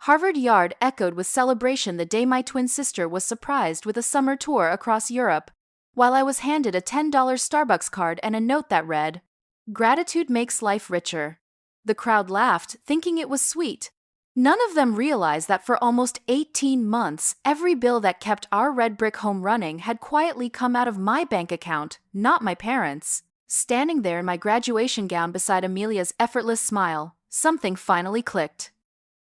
Harvard Yard echoed with celebration the day my twin sister was surprised with a summer tour across Europe, while I was handed a $10 Starbucks card and a note that read, "Gratitude makes life richer." The crowd laughed, thinking it was sweet. None of them realized that for almost 18 months, every bill that kept our red brick home running had quietly come out of my bank account, not my parents'. Standing there in my graduation gown beside Amelia's effortless smile, something finally clicked.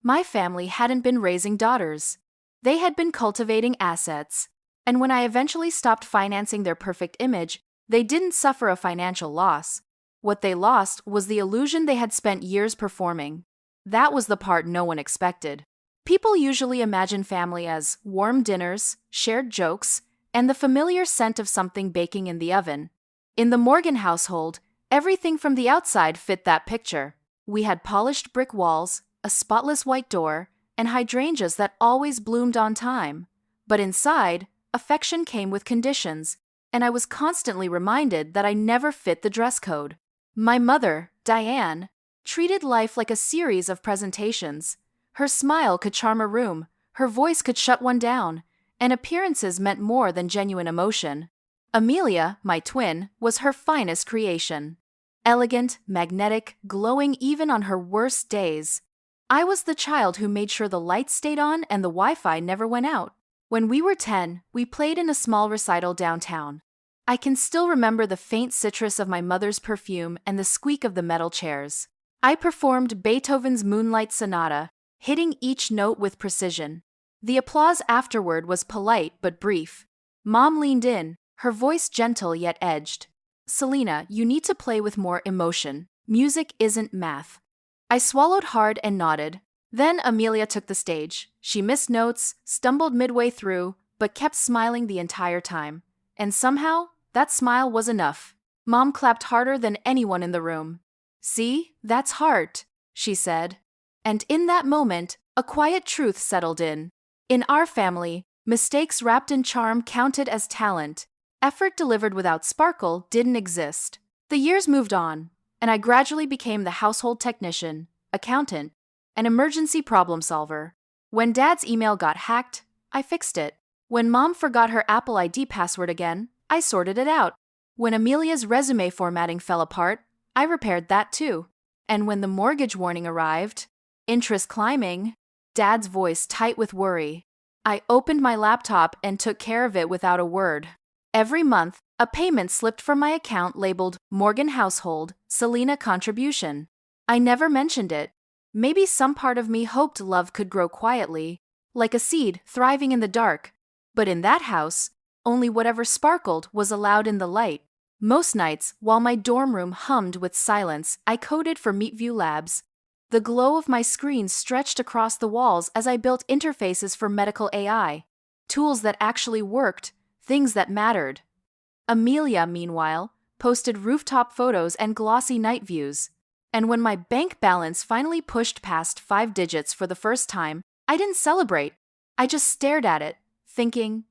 My family hadn't been raising daughters. They had been cultivating assets. And when I eventually stopped financing their perfect image, they didn't suffer a financial loss. What they lost was the illusion they had spent years performing. That was the part no one expected. People usually imagine family as warm dinners, shared jokes, and the familiar scent of something baking in the oven. In the Morgan household, everything from the outside fit that picture. We had polished brick walls, a spotless white door, and hydrangeas that always bloomed on time. But inside, affection came with conditions, and I was constantly reminded that I never fit the dress code. My mother, Diane, treated life like a series of presentations. Her smile could charm a room, her voice could shut one down, and appearances meant more than genuine emotion. Amelia, my twin, was her finest creation. Elegant, magnetic, glowing even on her worst days. I was the child who made sure the lights stayed on and the Wi-Fi never went out. When we were 10, we played in a small recital downtown. I can still remember the faint citrus of my mother's perfume and the squeak of the metal chairs. I performed Beethoven's Moonlight Sonata, hitting each note with precision. The applause afterward was polite but brief. Mom leaned in, her voice gentle yet edged. "Celina, you need to play with more emotion. Music isn't math." I swallowed hard and nodded. Then Amelia took the stage. She missed notes, stumbled midway through, but kept smiling the entire time. And somehow, that smile was enough. Mom clapped harder than anyone in the room. "See, that's heart," she said. And in that moment, a quiet truth settled in. In our family, mistakes wrapped in charm counted as talent. Effort delivered without sparkle didn't exist. The years moved on, and I gradually became the household technician, accountant, and emergency problem solver. When Dad's email got hacked, I fixed it. When Mom forgot her Apple ID password again, I sorted it out. When Amelia's resume formatting fell apart, I repaired that too. And when the mortgage warning arrived, interest climbing, Dad's voice tight with worry, I opened my laptop and took care of it without a word. Every month, a payment slipped from my account labeled Morgan Household, Celina Contribution. I never mentioned it. Maybe some part of me hoped love could grow quietly, like a seed thriving in the dark. But in that house, only whatever sparkled was allowed in the light. Most nights, while my dorm room hummed with silence, I coded for Meetview Labs. The glow of my screen stretched across the walls as I built interfaces for medical AI, tools that actually worked, things that mattered. Amelia, meanwhile, posted rooftop photos and glossy night views. And when my bank balance finally pushed past 5 digits for the first time, I didn't celebrate. I just stared at it, thinking,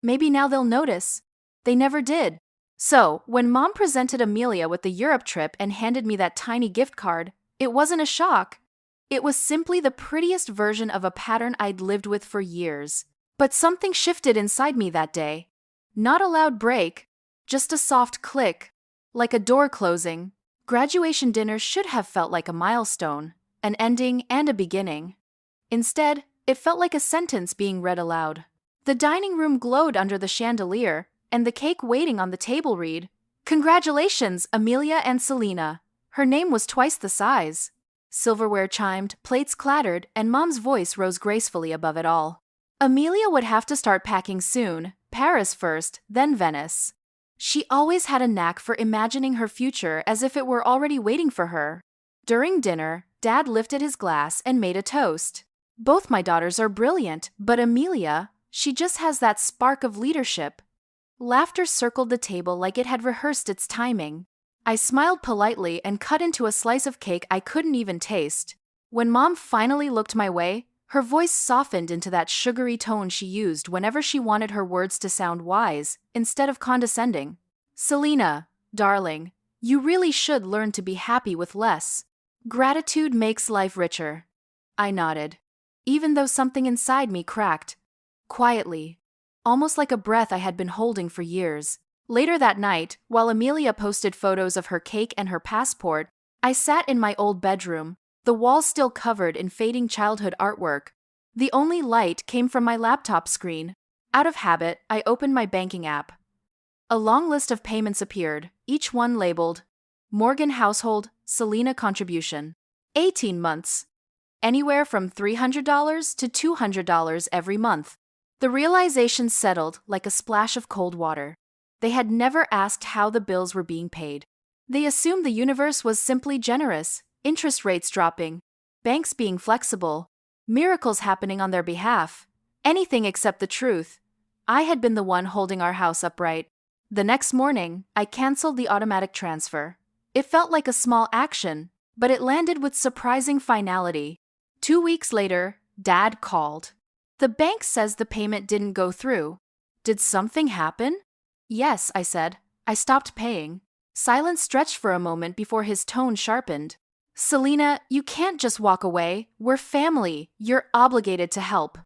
maybe now they'll notice. They never did. So, when Mom presented Amelia with the Europe trip and handed me that tiny gift card, it wasn't a shock. It was simply the prettiest version of a pattern I'd lived with for years. But something shifted inside me that day. Not a loud break, just a soft click, like a door closing. Graduation dinner should have felt like a milestone, an ending and a beginning. Instead, it felt like a sentence being read aloud. The dining room glowed under the chandelier, and the cake waiting on the table read, "Congratulations, Amelia and Celina." Her name was twice the size. Silverware chimed, plates clattered, and Mom's voice rose gracefully above it all. Amelia would have to start packing soon, Paris first, then Venice. She always had a knack for imagining her future as if it were already waiting for her. During dinner, Dad lifted his glass and made a toast. "Both my daughters are brilliant, but Amelia, she just has that spark of leadership." Laughter circled the table like it had rehearsed its timing. I smiled politely and cut into a slice of cake I couldn't even taste. When Mom finally looked my way, her voice softened into that sugary tone she used whenever she wanted her words to sound wise, instead of condescending. "Celina, darling, you really should learn to be happy with less. Gratitude makes life richer." I nodded. even though something inside me cracked. Quietly. Almost like a breath I had been holding for years. Later that night, while Amelia posted photos of her cake and her passport, I sat in my old bedroom, the walls still covered in fading childhood artwork. The only light came from my laptop screen. Out of habit, I opened my banking app. A long list of payments appeared, each one labeled Morgan Household, Celina Contribution. 18 months. Anywhere from $300 to $200 every month. The realization settled like a splash of cold water. They had never asked how the bills were being paid. They assumed the universe was simply generous, interest rates dropping, banks being flexible, miracles happening on their behalf. Anything except the truth. I had been the one holding our house upright. The next morning, I canceled the automatic transfer. It felt like a small action, but it landed with surprising finality. 2 weeks later, Dad called. The bank says the payment didn't go through. Did something happen? Yes, I said. I stopped paying. Silence stretched for a moment before his tone sharpened. Celina, you can't just walk away. We're family. You're obligated to help.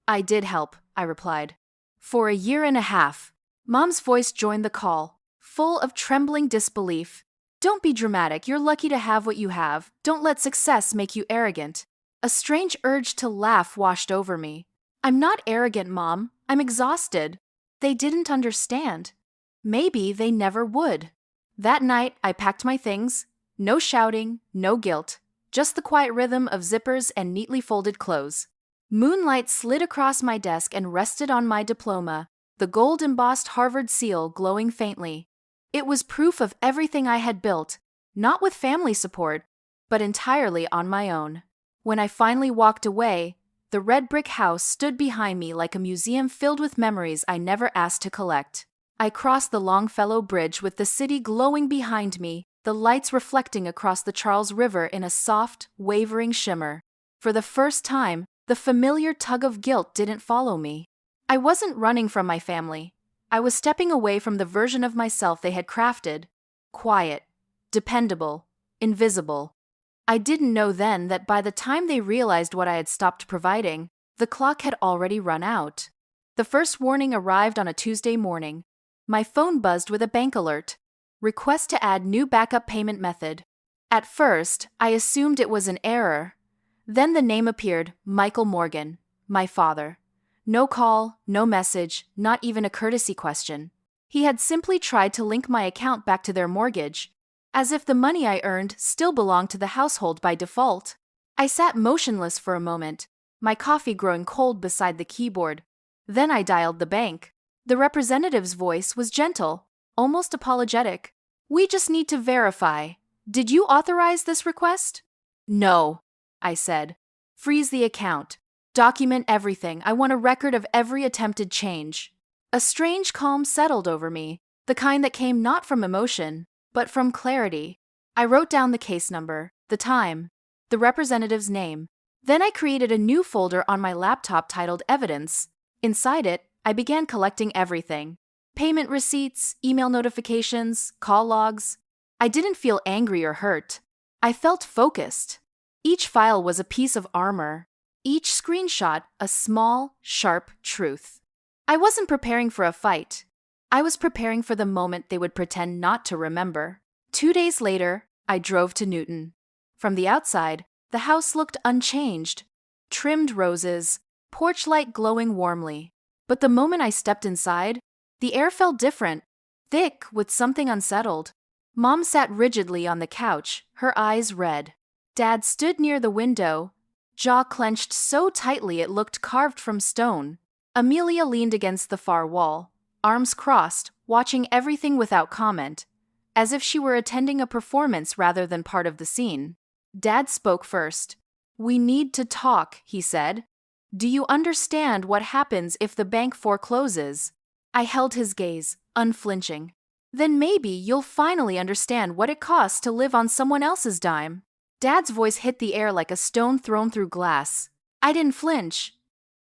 I did help, I replied. For a year and a half. Mom's voice joined the call, full of trembling disbelief. Don't be dramatic. You're lucky to have what you have. Don't let success make you arrogant. A strange urge to laugh washed over me. I'm not arrogant, Mom. I'm exhausted. They didn't understand. Maybe they never would. That night, I packed my things. No shouting, no guilt. Just the quiet rhythm of zippers and neatly folded clothes. Moonlight slid across my desk and rested on my diploma, the gold-embossed Harvard seal glowing faintly. It was proof of everything I had built, not with family support, but entirely on my own. When I finally walked away, the red brick house stood behind me like a museum filled with memories I never asked to collect. I crossed the Longfellow Bridge with the city glowing behind me, the lights reflecting across the Charles River in a soft, wavering shimmer. For the first time, the familiar tug of guilt didn't follow me. I wasn't running from my family. I was stepping away from the version of myself they had crafted. Quiet, dependable, invisible. I didn't know then that by the time they realized what I had stopped providing, the clock had already run out. The first warning arrived on a Tuesday morning. My phone buzzed with a bank alert. Request to add new backup payment method. At first, I assumed it was an error. Then the name appeared, Michael Morgan, my father. No call, no message, not even a courtesy question. He had simply tried to link my account back to their mortgage, as if the money I earned still belonged to the household by default. I sat motionless for a moment, my coffee growing cold beside the keyboard. Then I dialed the bank. The representative's voice was gentle, almost apologetic. We just need to verify. Did you authorize this request? No, I said. Freeze the account. Document everything. I want a record of every attempted change. A strange calm settled over me, the kind that came not from emotion, but from clarity. I wrote down the case number, the time, the representative's name. Then I created a new folder on my laptop titled Evidence. Inside it, I began collecting everything. Payment receipts, email notifications, call logs. I didn't feel angry or hurt. I felt focused. Each file was a piece of armor. Each screenshot a small, sharp truth. I wasn't preparing for a fight. I was preparing for the moment they would pretend not to remember. 2 days later, I drove to Newton. From the outside, the house looked unchanged. Trimmed roses, porch light glowing warmly. But the moment I stepped inside, the air felt different, thick with something unsettled. Mom sat rigidly on the couch, her eyes red. Dad stood near the window, jaw clenched so tightly it looked carved from stone. Amelia leaned against the far wall, arms crossed, watching everything without comment, as if she were attending a performance rather than part of the scene. Dad spoke first. We need to talk, he said. Do you understand what happens if the bank forecloses? I held his gaze, unflinching. Then maybe you'll finally understand what it costs to live on someone else's dime. Dad's voice hit the air like a stone thrown through glass. I didn't flinch.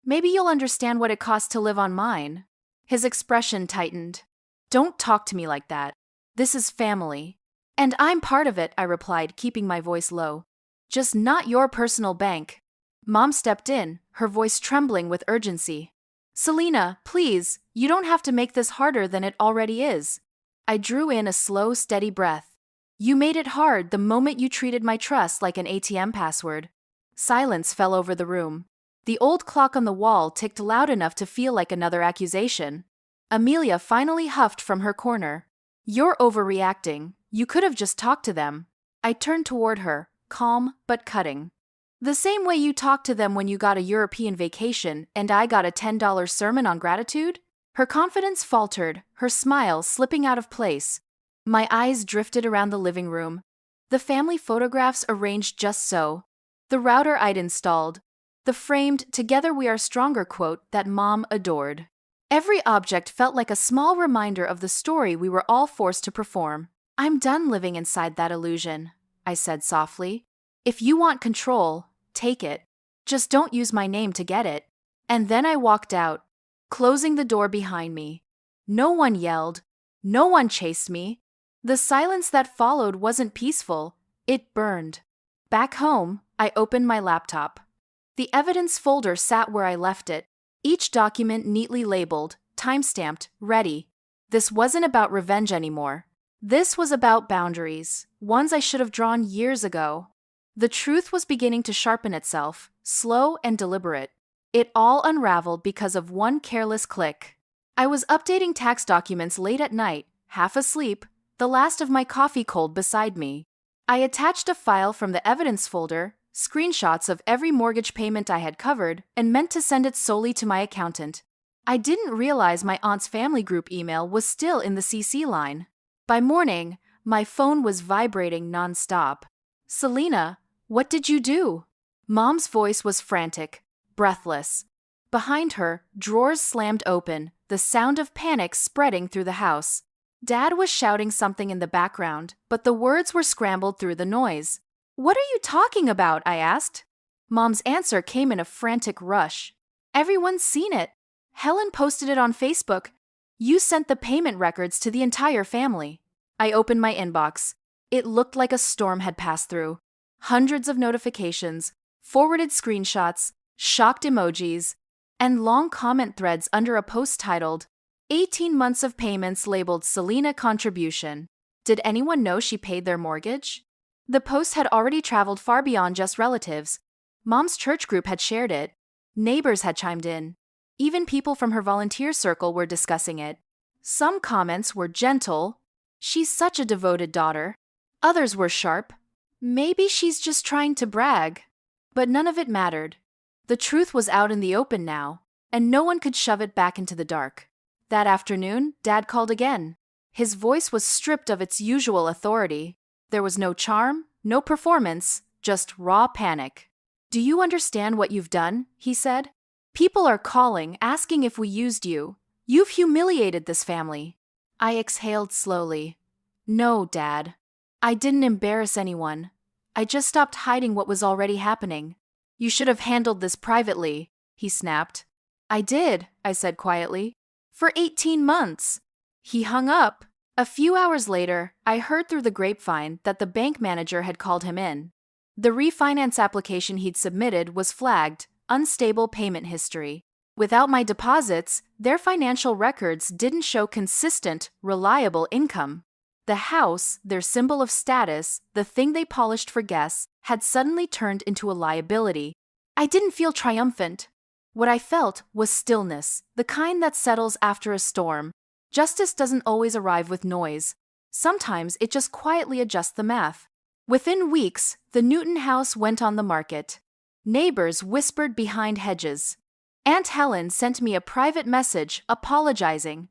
Maybe you'll understand what it costs to live on mine. His expression tightened. Don't talk to me like that. This is family. And I'm part of it, I replied, keeping my voice low. Just not your personal bank. Mom stepped in, her voice trembling with urgency. Celina, please, you don't have to make this harder than it already is. I drew in a slow, steady breath. You made it hard the moment you treated my trust like an ATM password. Silence fell over the room. The old clock on the wall ticked loud enough to feel like another accusation. Amelia finally huffed from her corner. You're overreacting. You could have just talked to them. I turned toward her, calm but cutting. The same way you talked to them when you got a European vacation and I got a $10 sermon on gratitude? Her confidence faltered, her smile slipping out of place. My eyes drifted around the living room. The family photographs arranged just so. The router I'd installed. The framed "Together we are stronger" quote that Mom adored. Every object felt like a small reminder of the story we were all forced to perform. I'm done living inside that illusion, I said softly. If you want control, take it. Just don't use my name to get it. And then I walked out, closing the door behind me. No one yelled. No one chased me. The silence that followed wasn't peaceful. It burned. Back home, I opened my laptop. The evidence folder sat where I left it, each document neatly labeled, time-stamped, ready. This wasn't about revenge anymore. This was about boundaries, ones I should have drawn years ago. The truth was beginning to sharpen itself, slow and deliberate. It all unraveled because of one careless click. I was updating tax documents late at night, half asleep, the last of my coffee cold beside me. I attached a file from the evidence folder, screenshots of every mortgage payment I had covered, and meant to send it solely to my accountant. I didn't realize my aunt's family group email was still in the CC line. By morning, my phone was vibrating nonstop. Celina, what did you do? Mom's voice was frantic, breathless. Behind her, drawers slammed open, the sound of panic spreading through the house. Dad was shouting something in the background, but the words were scrambled through the noise. What are you talking about? I asked. Mom's answer came in a frantic rush. Everyone's seen it. Helen posted it on Facebook. You sent the payment records to the entire family. I opened my inbox. It looked like a storm had passed through. Hundreds of notifications, forwarded screenshots, shocked emojis, and long comment threads under a post titled, 18 months of payments labeled Celina contribution. Did anyone know she paid their mortgage? The post had already traveled far beyond just relatives. Mom's church group had shared it. Neighbors had chimed in. Even people from her volunteer circle were discussing it. Some comments were gentle. She's such a devoted daughter. Others were sharp. Maybe she's just trying to brag. But none of it mattered. The truth was out in the open now, and no one could shove it back into the dark. That afternoon, Dad called again. His voice was stripped of its usual authority. There was no charm, no performance, just raw panic. Do you understand what you've done? He said. People are calling, asking if we used you. You've humiliated this family. I exhaled slowly. No, Dad. I didn't embarrass anyone. I just stopped hiding what was already happening. You should have handled this privately, he snapped. I did, I said quietly. For 18 months. He hung up. A few hours later, I heard through the grapevine that the bank manager had called him in. The refinance application he'd submitted was flagged, unstable payment history. Without my deposits, their financial records didn't show consistent, reliable income. The house, their symbol of status, the thing they polished for guests, had suddenly turned into a liability. I didn't feel triumphant. What I felt was stillness, the kind that settles after a storm. Justice doesn't always arrive with noise. Sometimes it just quietly adjusts the math. Within weeks, the Newton house went on the market. Neighbors whispered behind hedges. Aunt Helen sent me a private message apologizing,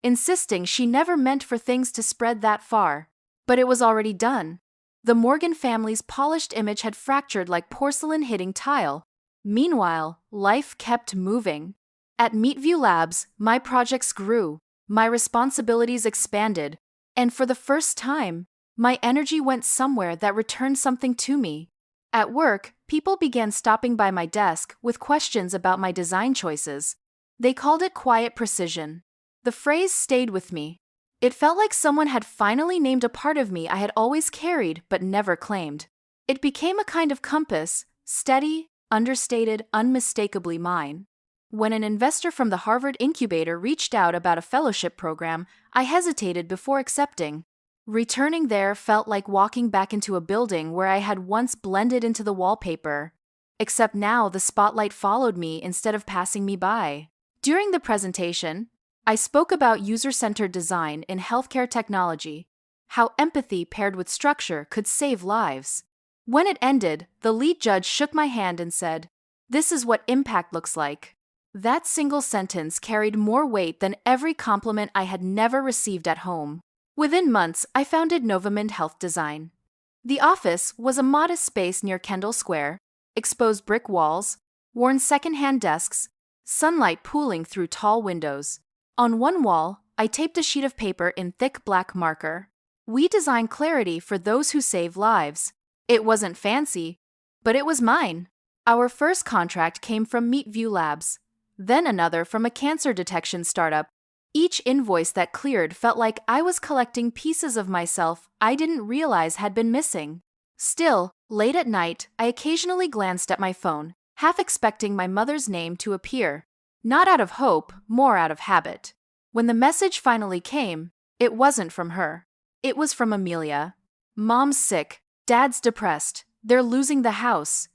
insisting she never meant for things to spread that far. But it was already done. The Morgan family's polished image had fractured like porcelain hitting tile. Meanwhile, life kept moving. At Meatview Labs, my projects grew. My responsibilities expanded, and for the first time, my energy went somewhere that returned something to me. At work, people began stopping by my desk with questions about my design choices. They called it quiet precision. The phrase stayed with me. It felt like someone had finally named a part of me I had always carried but never claimed. It became a kind of compass, steady, understated, unmistakably mine. When an investor from the Harvard incubator reached out about a fellowship program, I hesitated before accepting. Returning there felt like walking back into a building where I had once blended into the wallpaper. Except now the spotlight followed me instead of passing me by. During the presentation, I spoke about user-centered design in healthcare technology, how empathy paired with structure could save lives. When it ended, the lead judge shook my hand and said, "This is what impact looks like." That single sentence carried more weight than every compliment I had never received at home. Within months, I founded Novamind Health Design. The office was a modest space near Kendall Square, exposed brick walls, worn secondhand desks, sunlight pooling through tall windows. On one wall, I taped a sheet of paper in thick black marker. "We design clarity for those who save lives." It wasn't fancy, but it was mine. Our first contract came from Meetview Labs, then another from a cancer detection startup. Each invoice that cleared felt like I was collecting pieces of myself I didn't realize had been missing. Still, late at night, I occasionally glanced at my phone, half expecting my mother's name to appear. Not out of hope, more out of habit. When the message finally came, it wasn't from her. It was from Amelia. "Mom's sick. Dad's depressed. They're losing the house.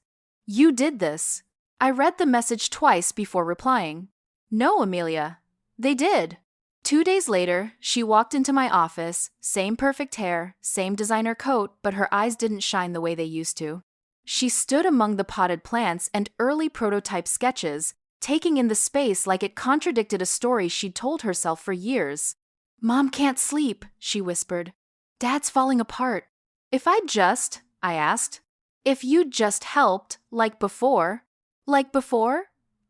You did this." I read the message twice before replying. "No, Amelia. They did." 2 days later, she walked into my office, same perfect hair, same designer coat, but her eyes didn't shine the way they used to. She stood among the potted plants and early prototype sketches, taking in the space like it contradicted a story she'd told herself for years. "Mom can't sleep," she whispered. "Dad's falling apart." I asked. "If you'd just helped, like before." "Like before?"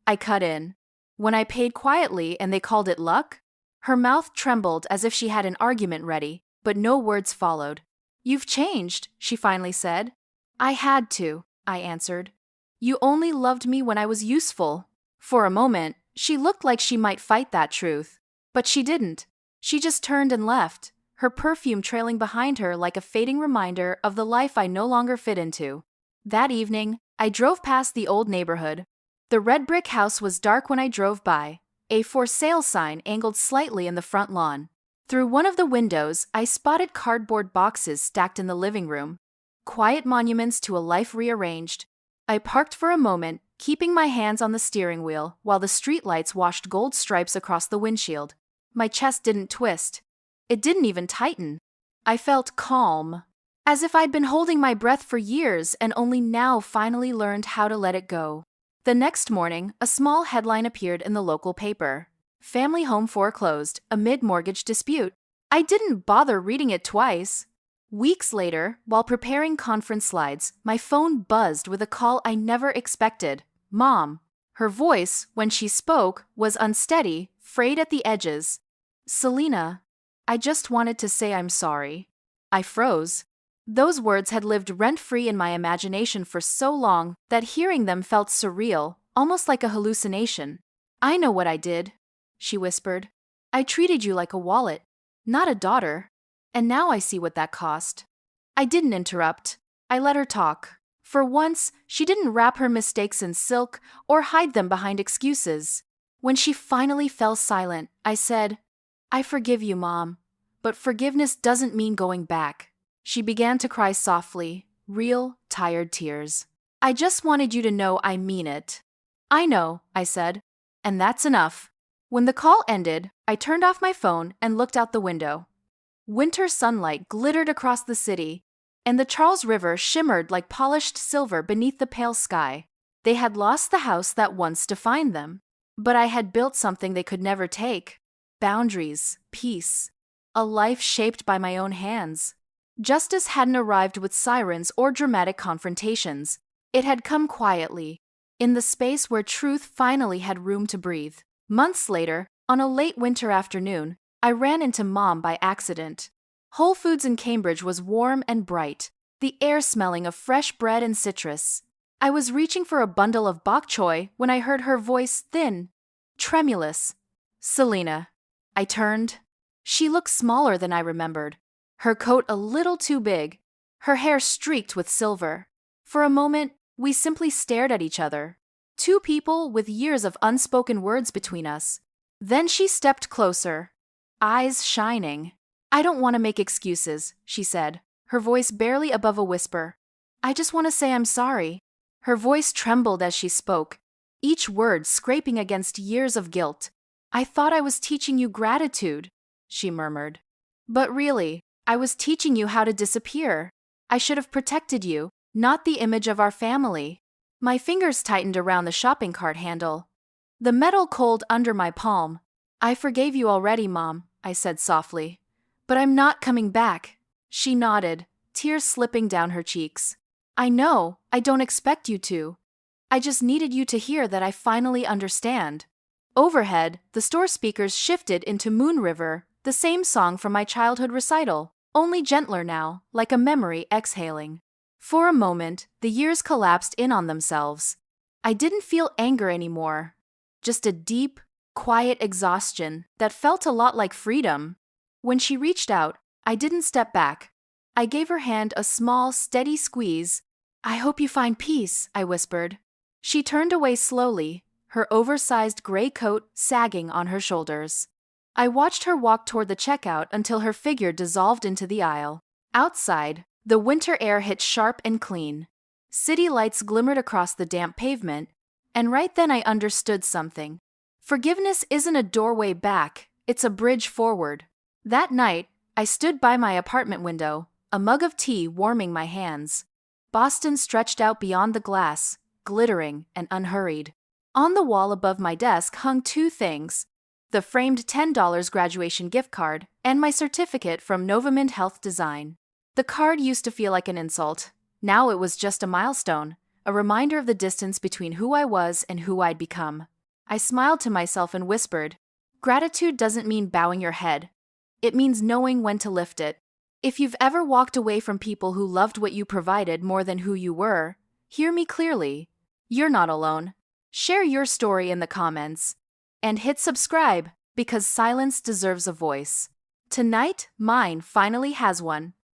I cut in. "When I paid quietly and they called it luck?" Her mouth trembled as if she had an argument ready, but no words followed. "You've changed," she finally said. "I had to," I answered. "You only loved me when I was useful." For a moment, she looked like she might fight that truth. But she didn't. She just turned and left, her perfume trailing behind her like a fading reminder of the life I no longer fit into. That evening, I drove past the old neighborhood. The red brick house was dark when I drove by, a "for sale" sign angled slightly in the front lawn. Through one of the windows, I spotted cardboard boxes stacked in the living room, quiet monuments to a life rearranged. I parked for a moment, keeping my hands on the steering wheel while the streetlights washed gold stripes across the windshield. My chest didn't twist. It didn't even tighten. I felt calm, as if I'd been holding my breath for years and only now finally learned how to let it go. The next morning, a small headline appeared in the local paper. "Family home foreclosed amid mortgage dispute." I didn't bother reading it twice. Weeks later, while preparing conference slides, my phone buzzed with a call I never expected. Mom. Her voice, when she spoke, was unsteady, frayed at the edges. "Celina, I just wanted to say I'm sorry." I froze. Those words had lived rent-free in my imagination for so long that hearing them felt surreal, almost like a hallucination. "I know what I did," she whispered. "I treated you like a wallet, not a daughter. And now I see what that cost." I didn't interrupt. I let her talk. For once, she didn't wrap her mistakes in silk or hide them behind excuses. When she finally fell silent, I said, "I forgive you, Mom, but forgiveness doesn't mean going back." She began to cry softly, real, tired tears. "I just wanted you to know I mean it." "I know," I said, "and that's enough." When the call ended, I turned off my phone and looked out the window. Winter sunlight glittered across the city, and the Charles River shimmered like polished silver beneath the pale sky. They had lost the house that once defined them, but I had built something they could never take. Boundaries, peace, a life shaped by my own hands. Justice hadn't arrived with sirens or dramatic confrontations. It had come quietly, in the space where truth finally had room to breathe. Months later, on a late winter afternoon, I ran into Mom by accident. Whole Foods in Cambridge was warm and bright, the air smelling of fresh bread and citrus. I was reaching for a bundle of bok choy when I heard her voice, thin, tremulous. "Celina." I turned. She looked smaller than I remembered, her coat a little too big, her hair streaked with silver. For a moment, We simply stared at each other. Two people with years of unspoken words between us. Then she stepped closer, eyes shining. I don't want to make excuses, she said, her voice barely above a whisper. I just want to say I'm sorry. Her voice trembled as she spoke, each word scraping against years of guilt. I thought I was teaching you gratitude, she murmured. But really, I was teaching you how to disappear. I should have protected you, not the image of our family. My fingers tightened around the shopping cart handle, the metal cold under my palm. I forgave you already, Mom, I said softly. But I'm not coming back. She nodded, tears slipping down her cheeks. I know, I don't expect you to. I just needed you to hear that I finally understand. Overhead, the store speakers shifted into Moon River, the same song from my childhood recital, only gentler now, like a memory exhaling. For a moment, the years collapsed in on themselves. I didn't feel anger anymore, just a deep, quiet exhaustion that felt a lot like freedom. When she reached out, I didn't step back. I gave her hand a small, steady squeeze. I hope you find peace, I whispered. She turned away slowly, her oversized gray coat sagging on her shoulders. I watched her walk toward the checkout until her figure dissolved into the aisle. Outside, the winter air hit sharp and clean. City lights glimmered across the damp pavement, and right then I understood something. Forgiveness isn't a doorway back, it's a bridge forward. That night, I stood by my apartment window, a mug of tea warming my hands. Boston stretched out beyond the glass, glittering and unhurried. On the wall above my desk hung two things: the framed $10 graduation gift card and my certificate from Novamind Health Design. The card used to feel like an insult. Now it was just a milestone, a reminder of the distance between who I was and who I'd become. I smiled to myself and whispered, gratitude doesn't mean bowing your head. It means knowing when to lift it. If you've ever walked away from people who loved what you provided more than who you were, hear me clearly. You're not alone. Share your story in the comments. And hit subscribe, because silence deserves a voice. Tonight, mine finally has one.